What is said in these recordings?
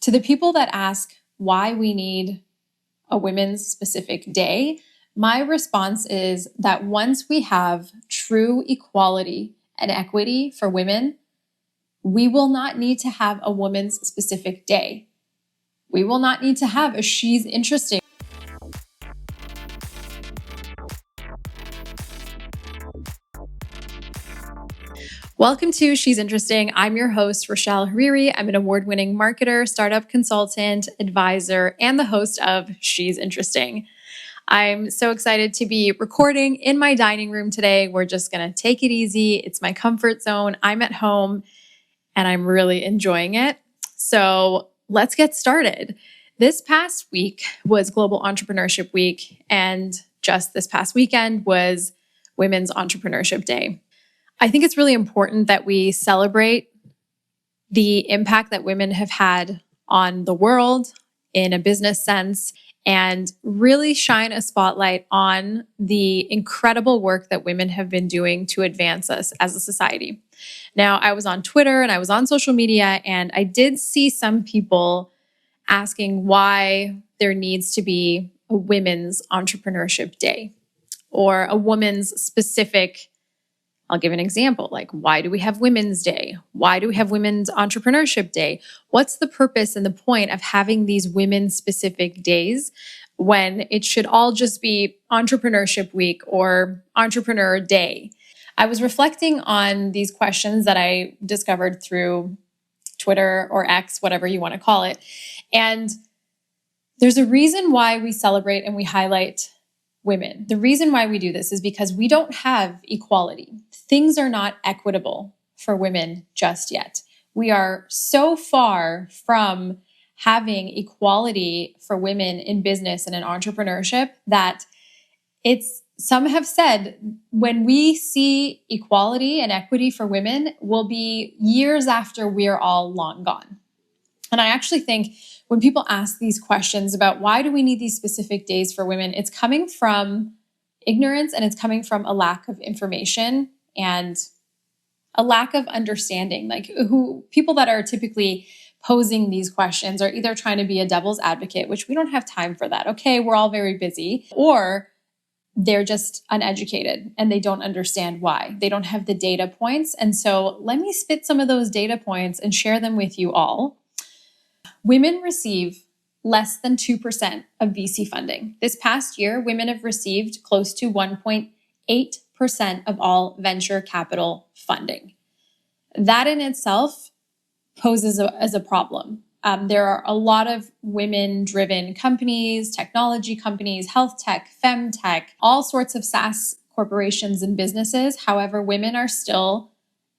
To the people that ask why we need a women's specific day, my response is that once we have true equality and equity for women, we will not need to have a woman's specific day. We will not need to have a She's Interesting. Welcome to She's Interesting. I'm your host, Rashel Hariri. I'm an award-winning marketer, startup consultant, advisor, and the host of She's Interesting. I'm so excited to be recording in my dining room today. We're just going to take it easy. It's my comfort zone. I'm at home and I'm really enjoying it. So let's get started. This past week was Global Entrepreneurship Week, and just this past weekend was Women's Entrepreneurship Day. I think it's really important that we celebrate the impact that women have had on the world in a business sense and really shine a spotlight on the incredible work that women have been doing to advance us as a society. Now, I was on Twitter and I was on social media, and I did see some people asking why there needs to be a Women's Entrepreneurship Day or a woman's specific. I'll give an example, like, why do we have Women's Day? Why do we have Women's Entrepreneurship Day? What's the purpose and the point of having these women-specific days when it should all just be Entrepreneurship Week or Entrepreneur Day? I was reflecting on these questions that I discovered through Twitter or X, whatever you want to call it. And there's a reason why we celebrate and we highlight women. The reason why we do this is because we don't have equality. Things are not equitable for women just yet. We are so far from having equality for women in business and in entrepreneurship that some have said when we see equality and equity for women will be years after we're all long gone. And I actually think when people ask these questions about why do we need these specific days for women, it's coming from ignorance and it's coming from a lack of information and a lack of understanding. Like, people that are typically posing these questions are either trying to be a devil's advocate, which we don't have time for that. Okay, we're all very busy, or they're just uneducated and they don't understand why. They don't have the data points. And so let me spit some of those data points and share them with you all. Women receive less than 2% of VC funding. This past year, women have received close to 1.8% of all venture capital funding. That in itself poses as a problem. There are a lot of women-driven companies, technology companies, health tech, femtech, all sorts of SaaS corporations and businesses. However, women are still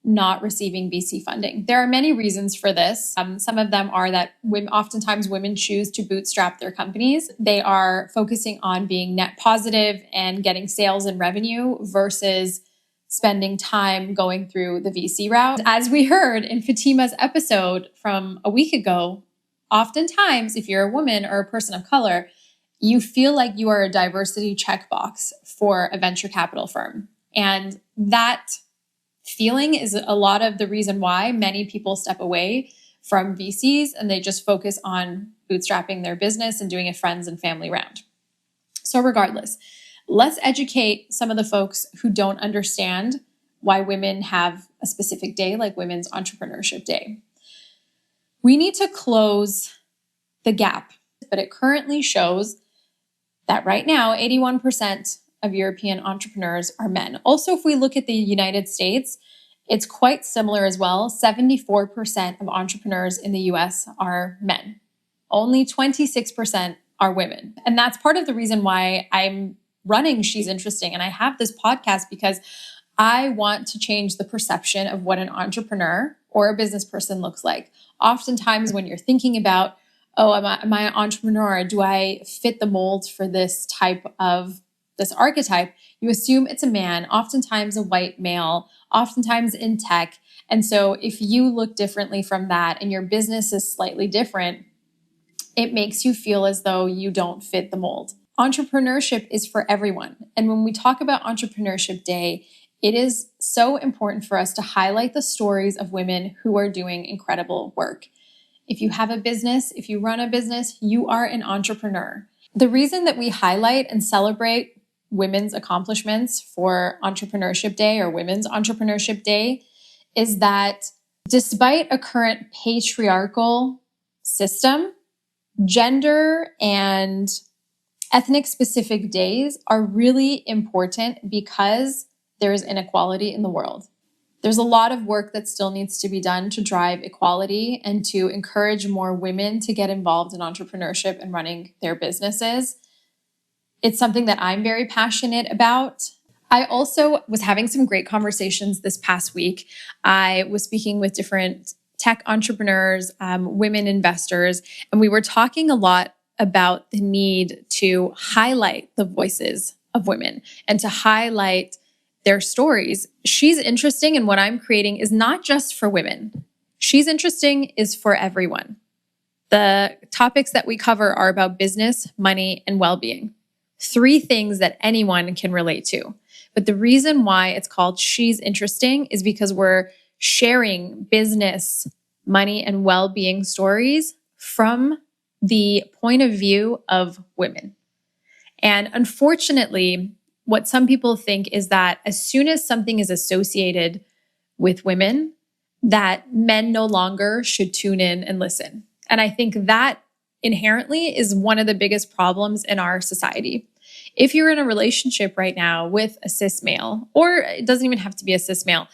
not receiving VC funding. There are many reasons for this. Some of them are that oftentimes women choose to bootstrap their companies. They are focusing on being net positive and getting sales and revenue versus spending time going through the VC route. As we heard in Fatima's episode from a week ago, oftentimes if you're a woman or a person of color, you feel like you are a diversity checkbox for a venture capital firm. And that feeling is a lot of the reason why many people step away from VCs and they just focus on bootstrapping their business and doing a friends and family round. So regardless, let's educate some of the folks who don't understand why women have a specific day like Women's Entrepreneurship Day. We need to close the gap, but it currently shows that right now, 81% of European entrepreneurs are men. Also, if we look at the United States, it's quite similar as well. 74% of entrepreneurs in the US are men. Only 26% are women. And that's part of the reason why I'm running She's Interesting. And I have this podcast because I want to change the perception of what an entrepreneur or a business person looks like. Oftentimes when you're thinking about, oh, am I an entrepreneur? Do I fit the mold for this archetype? You assume it's a man, oftentimes a white male, oftentimes in tech. And so if you look differently from that and your business is slightly different, it makes you feel as though you don't fit the mold. Entrepreneurship is for everyone. And when we talk about Entrepreneurship Day, it is so important for us to highlight the stories of women who are doing incredible work. if you have a business, if you run a business, you are an entrepreneur. The reason that we highlight and celebrate women's accomplishments for Entrepreneurship Day or Women's Entrepreneurship Day is that despite a current patriarchal system, gender and ethnic specific days are really important because there is inequality in the world. There's a lot of work that still needs to be done to drive equality and to encourage more women to get involved in entrepreneurship and running their businesses. It's something that I'm very passionate about. I also was having some great conversations this past week. I was speaking with different tech entrepreneurs, women investors, and we were talking a lot about the need to highlight the voices of women and to highlight their stories. She's Interesting, and what I'm creating is not just for women. She's Interesting is for everyone. The topics that we cover are about business, money, and well-being. 3 things that anyone can relate to. But the reason why it's called She's Interesting is because we're sharing business, money, and well-being stories from the point of view of women. And unfortunately, what some people think is that as soon as something is associated with women, that men no longer should tune in and listen. And I think that inherently is one of the biggest problems in our society. If you're in a relationship right now with a cis male, or it doesn't even have to be a cis male,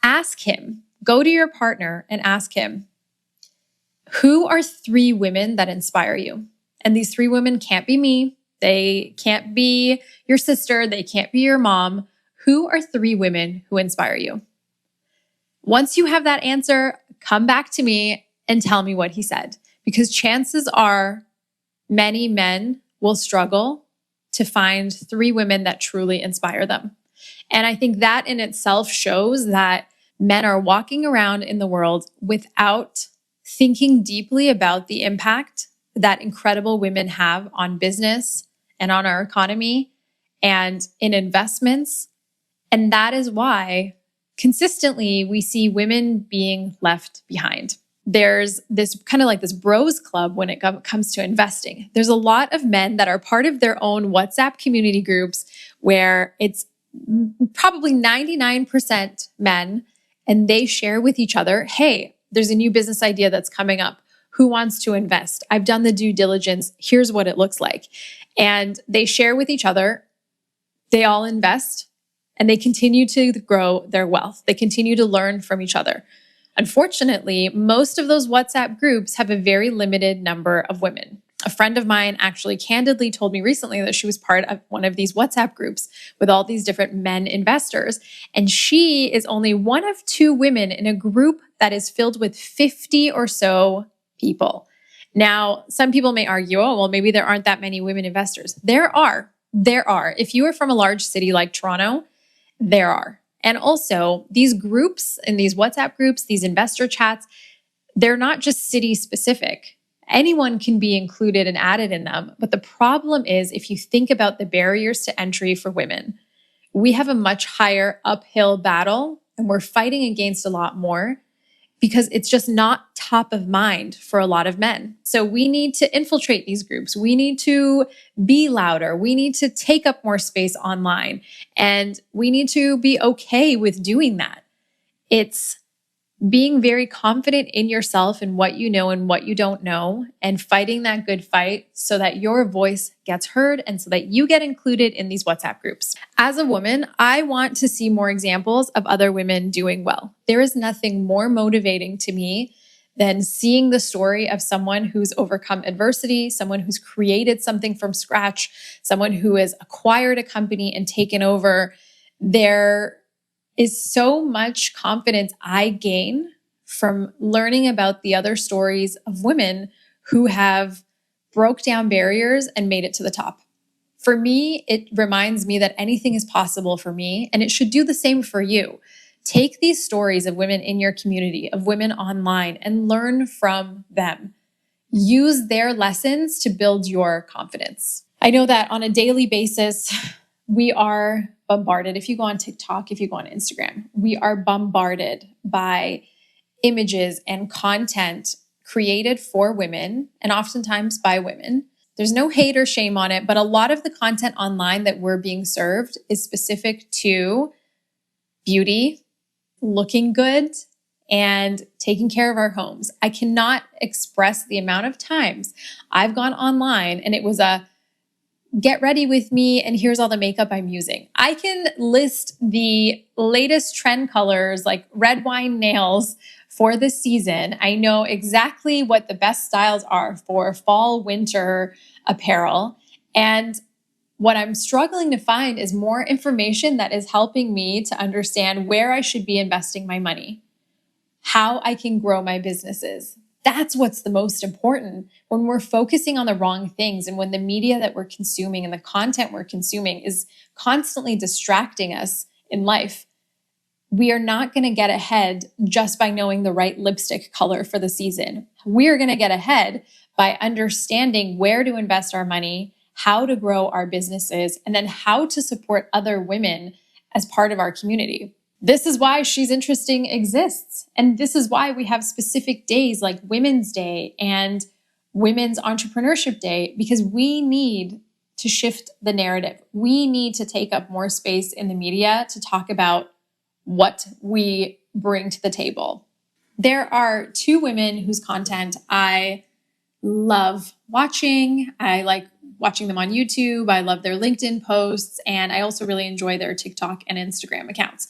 ask him, go to your partner and ask him, who are 3 women that inspire you? And these 3 women can't be me. They can't be your sister. They can't be your mom. Who are 3 women who inspire you? Once you have that answer, come back to me and tell me what he said. Because chances are many men will struggle to find 3 women that truly inspire them. And I think that in itself shows that men are walking around in the world without thinking deeply about the impact that incredible women have on business and on our economy and in investments. And that is why consistently we see women being left behind. There's this kind of like this bros club when it comes to investing. There's a lot of men that are part of their own WhatsApp community groups where it's probably 99% men, and they share with each other, hey, there's a new business idea that's coming up. Who wants to invest? I've done the due diligence. Here's what it looks like. And they share with each other. They all invest and they continue to grow their wealth. They continue to learn from each other. Unfortunately, most of those WhatsApp groups have a very limited number of women. A friend of mine actually candidly told me recently that she was part of one of these WhatsApp groups with all these different men investors. And she is only one of 2 women in a group that is filled with 50 or so people. Now, some people may argue, oh, well, maybe there aren't that many women investors. There are. If you are from a large city like Toronto, there are. And also, these groups and these WhatsApp groups, these investor chats, they're not just city specific. Anyone can be included and added in them. But the problem is, if you think about the barriers to entry for women, we have a much higher uphill battle and we're fighting against a lot more because it's just not top of mind for a lot of men. So we need to infiltrate these groups. We need to be louder. We need to take up more space online. And we need to be okay with doing that. It's being very confident in yourself and what you know and what you don't know, and fighting that good fight so that your voice gets heard and so that you get included in these WhatsApp groups. As a woman, I want to see more examples of other women doing well. There is nothing more motivating to me than seeing the story of someone who's overcome adversity, someone who's created something from scratch, someone who has acquired a company and taken over. There is so much confidence I gain from learning about the other stories of women who have broke down barriers and made it to the top. For me, it reminds me that anything is possible for me, and it should do the same for you. Take these stories of women in your community, of women online, and learn from them. Use their lessons to build your confidence. I know that on a daily basis, we are bombarded. If you go on TikTok, if you go on Instagram, we are bombarded by images and content created for women and oftentimes by women. There's no hate or shame on it, but a lot of the content online that we're being served is specific to beauty, looking good, and taking care of our homes. I cannot express the amount of times I've gone online and it was a get ready with me and here's all the makeup I'm using. I can list the latest trend colors like red wine nails for the season. I know exactly what the best styles are for fall, winter apparel. And what I'm struggling to find is more information that is helping me to understand where I should be investing my money, how I can grow my businesses. That's what's the most important. When we're focusing on the wrong things and when the media that we're consuming and the content we're consuming is constantly distracting us in life, we are not going to get ahead just by knowing the right lipstick color for the season. We are going to get ahead by understanding where to invest our money, how to grow our businesses, and then how to support other women as part of our community. This is why She's Interesting exists. And this is why we have specific days like Women's Day and Women's Entrepreneurship Day, because we need to shift the narrative. We need to take up more space in the media to talk about what we bring to the table. There are two women whose content I love watching. I like watching them on YouTube. I love their LinkedIn posts, and I also really enjoy their TikTok and Instagram accounts.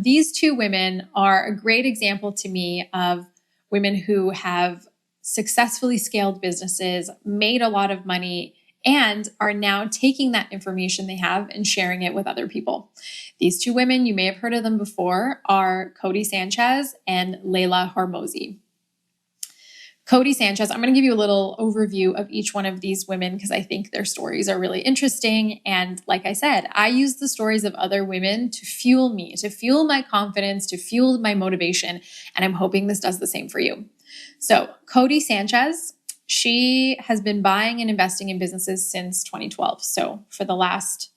These two women are a great example to me of women who have successfully scaled businesses, made a lot of money, and are now taking that information they have and sharing it with other people. These two women, you may have heard of them before, are Codie Sanchez and Leila Hormozi. Codie Sanchez, I'm going to give you a little overview of each one of these women because I think their stories are really interesting. And like I said, I use the stories of other women to fuel me, to fuel my confidence, to fuel my motivation. And I'm hoping this does the same for you. So Codie Sanchez, she has been buying and investing in businesses since 2012. So for the last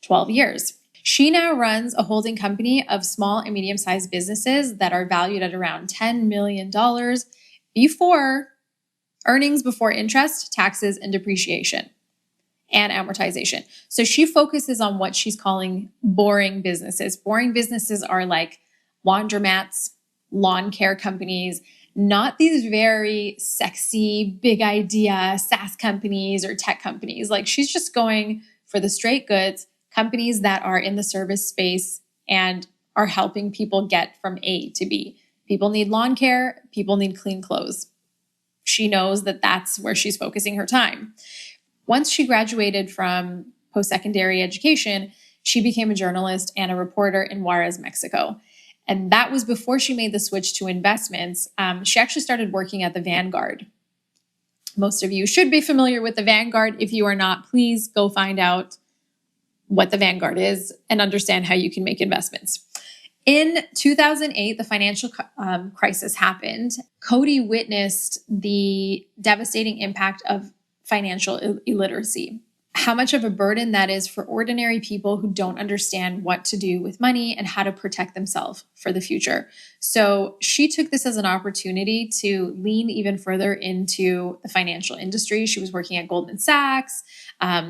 12 years. She now runs a holding company of small and medium-sized businesses that are valued at around $10 million before earnings before interest, taxes, and depreciation and amortization. So she focuses on what she's calling boring businesses. Boring businesses are like laundromats, lawn care companies, not these very sexy, big idea SaaS companies or tech companies. Like she's just going for the straight goods, companies that are in the service space and are helping people get from A to B. People need lawn care. People need clean clothes. She knows that that's where she's focusing her time. Once she graduated from post-secondary education, she became a journalist and a reporter in Juarez, Mexico. And that was before she made the switch to investments. She actually started working at the Vanguard. Most of you should be familiar with the Vanguard. If you are not, please go find out what the Vanguard is and understand how you can make investments. In 2008, the financial crisis happened. Codie witnessed the devastating impact of financial illiteracy, how much of a burden that is for ordinary people who don't understand what to do with money and how to protect themselves for the future. So she took this as an opportunity to lean even further into the financial industry. She was working at Goldman Sachs,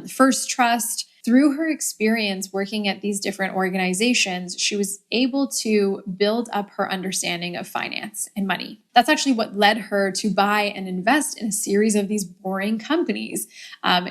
First Trust. Through her experience working at these different organizations, she was able to build up her understanding of finance and money. That's actually what led her to buy and invest in a series of these boring companies.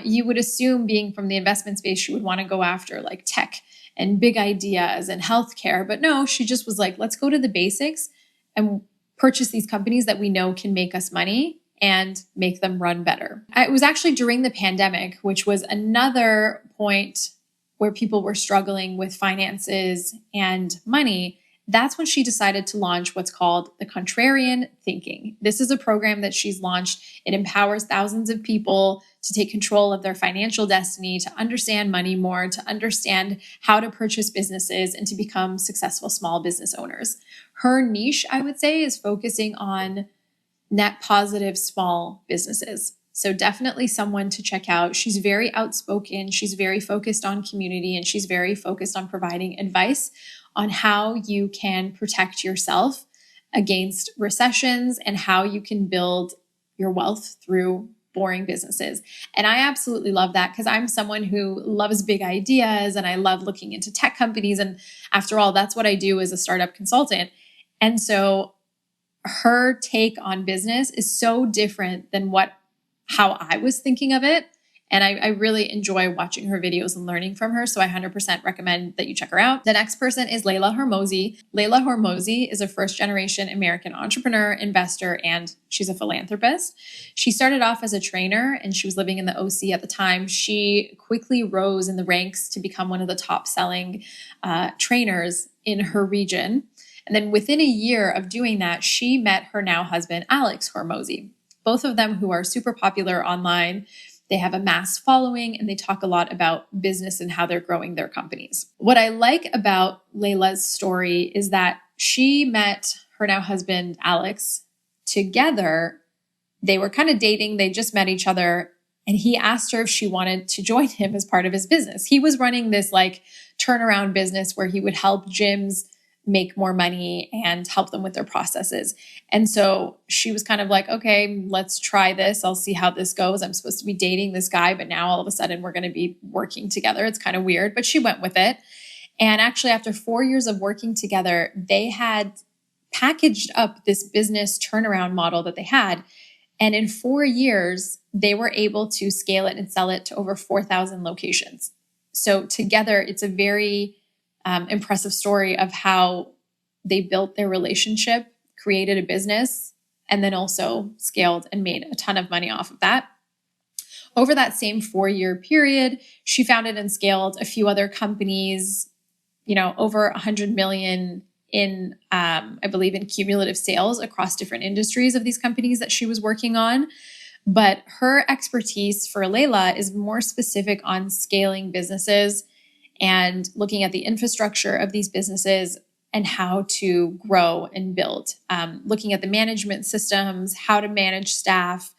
You would assume, being from the investment space, she would want to go after like tech and big ideas and healthcare. But no, she just was like, let's go to the basics and purchase these companies that we know can make us money and make them run better. It was actually during the pandemic, which was another point where people were struggling with finances and money. That's when she decided to launch what's called the Contrarian Thinking. This is a program that she's launched. It empowers thousands of people to take control of their financial destiny, to understand money more, to understand how to purchase businesses, and to become successful small business owners. Her niche, I would say, is focusing on net positive small businesses. So definitely someone to check out. She's very outspoken. She's very focused on community, and she's very focused on providing advice on how you can protect yourself against recessions and how you can build your wealth through boring businesses. And I absolutely love that because I'm someone who loves big ideas and I love looking into tech companies. And after all, that's what I do as a startup consultant. And so her take on business is so different than how I was thinking of it. And I really enjoy watching her videos and learning from her. So I 100% recommend that you check her out. The next person is Leila Hormozi. Leila Hormozi is a first-generation American entrepreneur, investor, and she's a philanthropist. She started off as a trainer and she was living in the OC at the time. She quickly rose in the ranks to become one of the top-selling trainers in her region. And then within a year of doing that, she met her now husband, Alex Hormozi. Both of them who are super popular online. They have a mass following and they talk a lot about business and how they're growing their companies. What I like about Leila's story is that she met her now husband, Alex, together. They were kind of dating. They just met each other. And he asked her if she wanted to join him as part of his business. He was running this turnaround business where he would help gyms make more money and help them with their processes. And so she was kind of like, okay, let's try this. I'll see how this goes. I'm supposed to be dating this guy, but now all of a sudden we're going to be working together. It's kind of weird, but she went with it. And actually, after 4 years of working together, they had packaged up this business turnaround model that they had. And in 4 years, they were able to scale it and sell it to over 4,000 locations. So together, it's a very impressive story of how they built their relationship, created a business, and then also scaled and made a ton of money off of that. Over that same 4-year period, she founded and scaled a few other companies, over 100 million in, I believe, in cumulative sales across different industries of these companies that she was working on. But her expertise for Leila is more specific on scaling businesses and looking at the infrastructure of these businesses and how to grow and build, looking at the management systems, how to manage staff,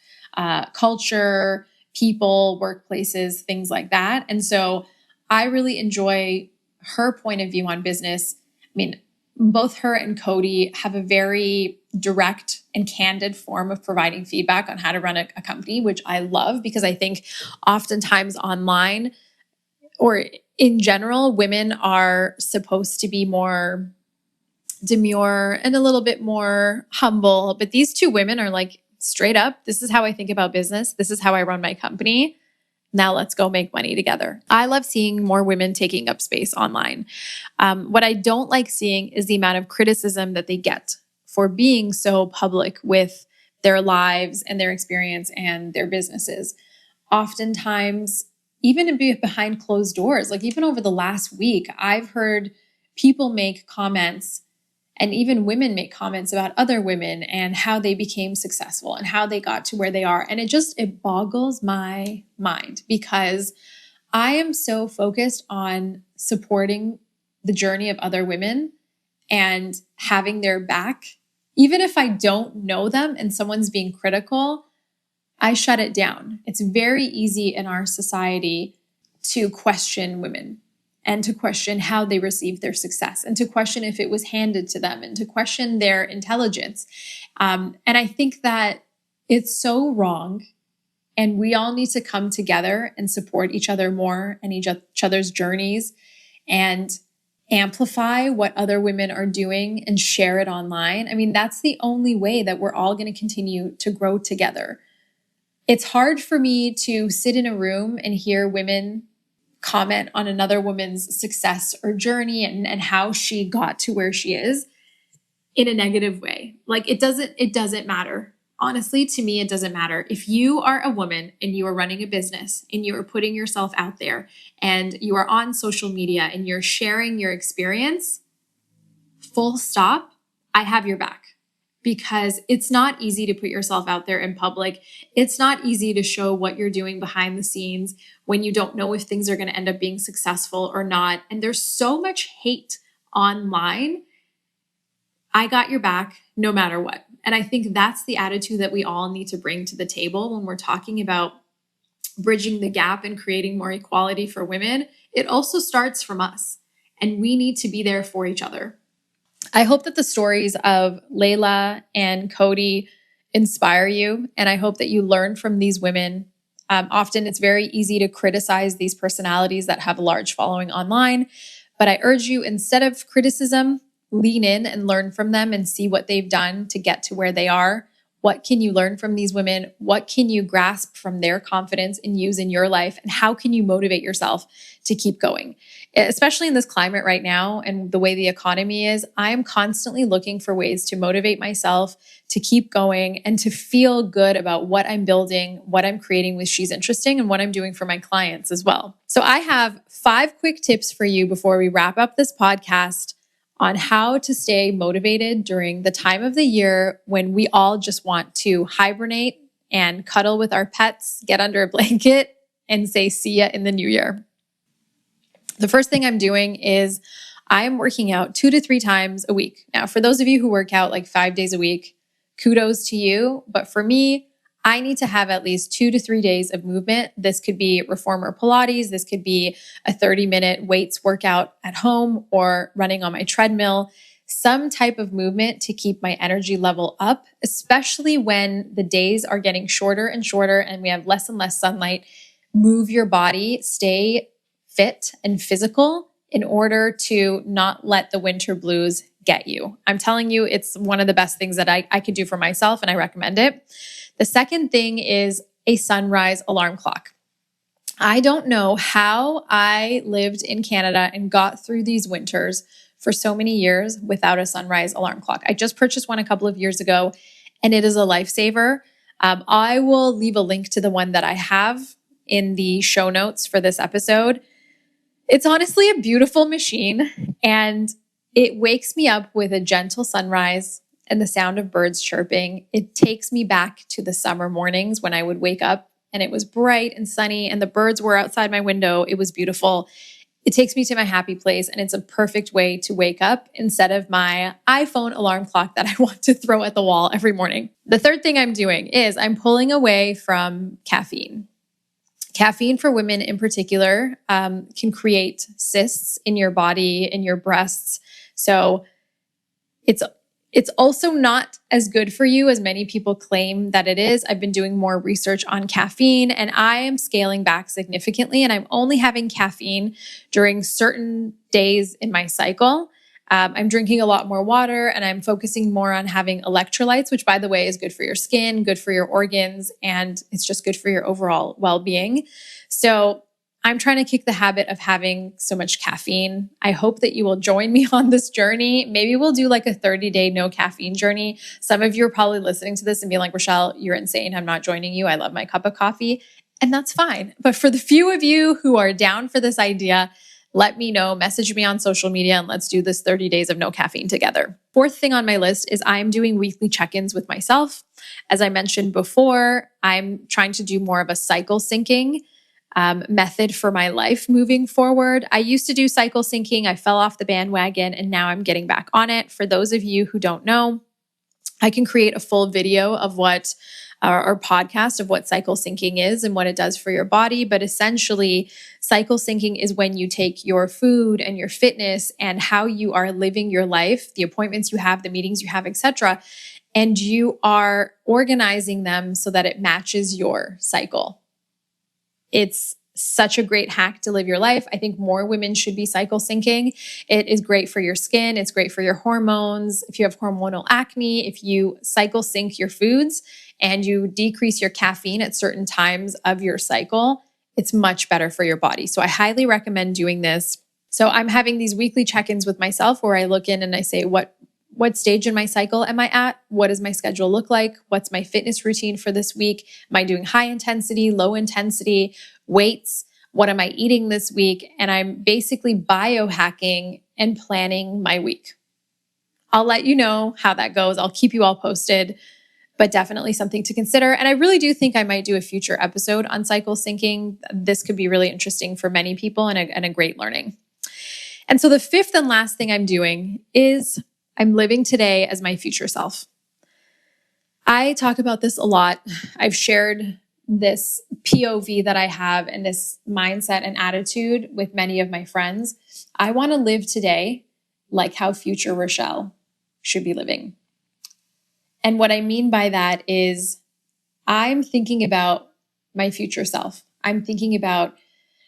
culture, people, workplaces, things like that. And so I really enjoy her point of view on business. I mean, both her and Codie have a very direct and candid form of providing feedback on how to run a company, which I love because I think oftentimes online or in general, women are supposed to be more demure and a little bit more humble. But these two women are like, straight up, this is how I think about business. This is how I run my company. Now let's go make money together. I love seeing more women taking up space online. What I don't like seeing is the amount of criticism that they get for being so public with their lives and their experience and their businesses. Oftentimes, even behind closed doors, even over the last week, I've heard people make comments and even women make comments about other women and how they became successful and how they got to where they are. And it boggles my mind because I am so focused on supporting the journey of other women and having their back. Even if I don't know them and someone's being critical, I shut it down. It's very easy in our society to question women and to question how they received their success and to question if it was handed to them and to question their intelligence. And I think that it's so wrong. And we all need to come together and support each other more and each other's journeys and amplify what other women are doing and share it online. I mean, that's the only way that we're all going to continue to grow together. It's hard for me to sit in a room and hear women comment on another woman's success or journey and how she got to where she is in a negative way. It doesn't matter. Honestly, to me, it doesn't matter. If you are a woman and you are running a business and you are putting yourself out there and you are on social media and you're sharing your experience, full stop, I have your back. Because it's not easy to put yourself out there in public. It's not easy to show what you're doing behind the scenes when you don't know if things are going to end up being successful or not. And there's so much hate online. I got your back no matter what. And I think that's the attitude that we all need to bring to the table when we're talking about bridging the gap and creating more equality for women. It also starts from us, and we need to be there for each other. I hope that the stories of Leila and Codie inspire you, and I hope that you learn from these women. Often it's very easy to criticize these personalities that have a large following online, but I urge you, instead of criticism, lean in and learn from them and see what they've done to get to where they are. What can you learn from these women? What can you grasp from their confidence and use in your life? And how can you motivate yourself to keep going? Especially in this climate right now and the way the economy is, I am constantly looking for ways to motivate myself to keep going and to feel good about what I'm building, what I'm creating with She's Interesting, and what I'm doing for my clients as well. So I have 5 quick tips for you before we wrap up this podcast on how to stay motivated during the time of the year when we all just want to hibernate and cuddle with our pets, get under a blanket, and say see ya in the new year. The first thing I'm doing is I am working out 2 to 3 times a week. Now, for those of you who work out like 5 days a week, kudos to you. But for me, I need to have at least 2 to 3 days of movement. This could be reformer Pilates. This could be a 30-minute weights workout at home or running on my treadmill. Some type of movement to keep my energy level up, especially when the days are getting shorter and shorter and we have less and less sunlight. Move your body, stay fit and physical in order to not let the winter blues get you. I'm telling you, it's one of the best things that I could do for myself, and I recommend it. The second thing is a sunrise alarm clock. I don't know how I lived in Canada and got through these winters for so many years without a sunrise alarm clock. I just purchased one a couple of years ago, and it is a lifesaver. I will leave a link to the one that I have in the show notes for this episode. It's honestly a beautiful machine, and it wakes me up with a gentle sunrise and the sound of birds chirping. It takes me back to the summer mornings when I would wake up and it was bright and sunny and the birds were outside my window. It was beautiful. It takes me to my happy place, and it's a perfect way to wake up instead of my iPhone alarm clock that I want to throw at the wall every morning. The third thing I'm doing is I'm pulling away from caffeine. Caffeine for women in particular can create cysts in your body, in your breasts. So it's also not as good for you as many people claim that it is. I've been doing more research on caffeine, and I am scaling back significantly, and I'm only having caffeine during certain days in my cycle. I'm drinking a lot more water, and I'm focusing more on having electrolytes, which, by the way, is good for your skin, good for your organs, and it's just good for your overall well-being. So I'm trying to kick the habit of having so much caffeine. I hope that you will join me on this journey. Maybe we'll do like a 30-day no caffeine journey. Some of you are probably listening to this and being like, Rashel, you're insane. I'm not joining you. I love my cup of coffee. And that's fine. But for the few of you who are down for this idea, let me know, message me on social media, and let's do this 30 days of no caffeine together. Fourth thing on my list is I'm doing weekly check-ins with myself. As I mentioned before, I'm trying to do more of a cycle syncing method for my life moving forward. I used to do cycle syncing. I fell off the bandwagon, and now I'm getting back on it. For those of you who don't know, I can create a full video of what or podcast of what cycle syncing is and what it does for your body. But essentially, cycle syncing is when you take your food and your fitness and how you are living your life, the appointments you have, the meetings you have, etc., and you are organizing them so that it matches your cycle. It's such a great hack to live your life. I think more women should be cycle syncing. It is great for your skin. It's great for your hormones. If you have hormonal acne, if you cycle sync your foods and you decrease your caffeine at certain times of your cycle, it's much better for your body. So I highly recommend doing this. So I'm having these weekly check-ins with myself where I look in and I say, what stage in my cycle am I at? What does my schedule look like? What's my fitness routine for this week? Am I doing high intensity, low intensity, weights? What am I eating this week? And I'm basically biohacking and planning my week. I'll let you know how that goes. I'll keep you all posted, but definitely something to consider. And I really do think I might do a future episode on cycle syncing. This could be really interesting for many people and a great learning. And so the fifth and last thing I'm doing is I'm living today as my future self. I talk about this a lot. I've shared this POV that I have and this mindset and attitude with many of my friends. I want to live today like how future Rashel should be living. And what I mean by that is I'm thinking about my future self. I'm thinking about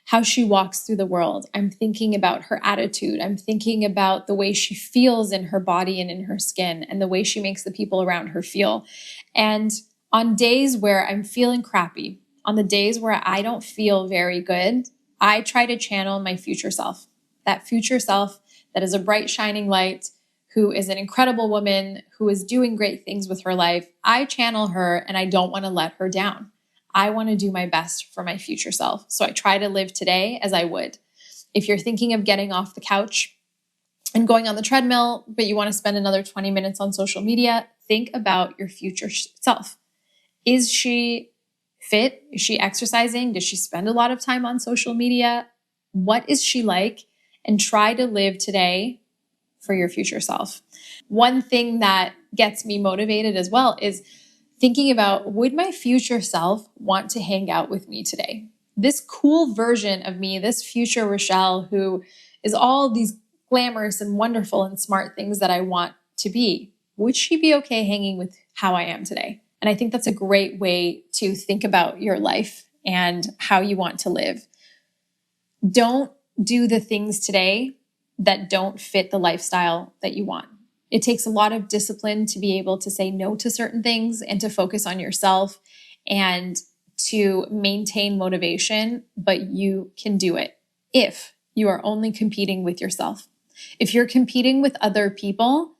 how she walks through the world. I'm thinking about her attitude. I'm thinking about the way she feels in her body and in her skin and the way she makes the people around her feel. And on days where I'm feeling crappy, on the days where I don't feel very good, I try to channel my future self, that future self that is a bright, shining light, who is an incredible woman, who is doing great things with her life. I channel her and I don't want to let her down. I want to do my best for my future self. So I try to live today as I would. If you're thinking of getting off the couch and going on the treadmill, but you want to spend another 20 minutes on social media, think about your future self. Is she fit? Is she exercising? Does she spend a lot of time on social media? What is she like? And try to live today for your future self. One thing that gets me motivated as well is thinking about, would my future self want to hang out with me today? This cool version of me, this future Rashel, who is all these glamorous and wonderful and smart things that I want to be, would she be okay hanging with how I am today? And I think that's a great way to think about your life and how you want to live. Don't do the things today that don't fit the lifestyle that you want. It takes a lot of discipline to be able to say no to certain things and to focus on yourself and to maintain motivation, but you can do it if you are only competing with yourself. If you're competing with other people,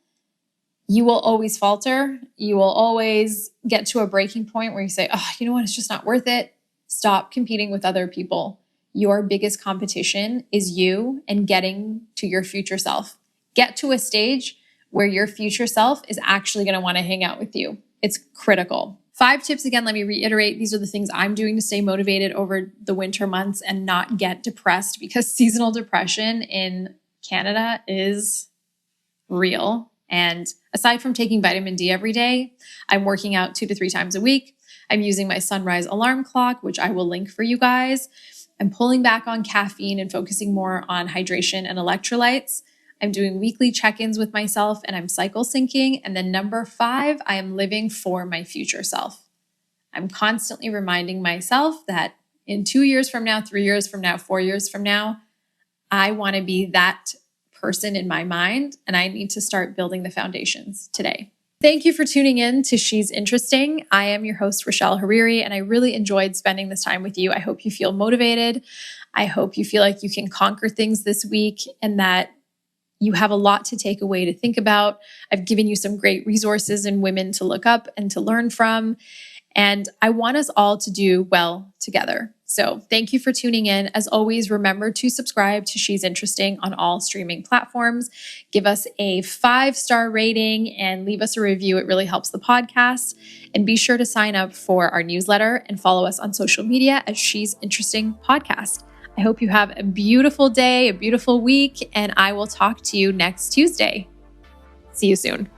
you will always falter. You will always get to a breaking point where you say, oh, you know what? It's just not worth it. Stop competing with other people. Your biggest competition is you and getting to your future self. Get to a stage where your future self is actually going to want to hang out with you. It's critical. 5 tips, again, let me reiterate. These are the things I'm doing to stay motivated over the winter months and not get depressed, because seasonal depression in Canada is real. And aside from taking vitamin D every day, I'm working out 2 to 3 times a week. I'm using my sunrise alarm clock, which I will link for you guys. I'm pulling back on caffeine and focusing more on hydration and electrolytes. I'm doing weekly check-ins with myself and I'm cycle syncing. And then number 5, I am living for my future self. I'm constantly reminding myself that in 2 years from now, 3 years from now, 4 years from now, I want to be that person in my mind, and I need to start building the foundations today. Thank you for tuning in to She's Interesting. I am your host, Rashel Hariri, and I really enjoyed spending this time with you. I hope you feel motivated. I hope you feel like you can conquer things this week and that you have a lot to take away to think about. I've given you some great resources and women to look up and to learn from, and I want us all to do well together. So thank you for tuning in. As always, remember to subscribe to She's Interesting on all streaming platforms. Give us a 5-star rating and leave us a review. It really helps the podcast. And be sure to sign up for our newsletter and follow us on social media at She's Interesting Podcast. I hope you have a beautiful day, a beautiful week, and I will talk to you next Tuesday. See you soon.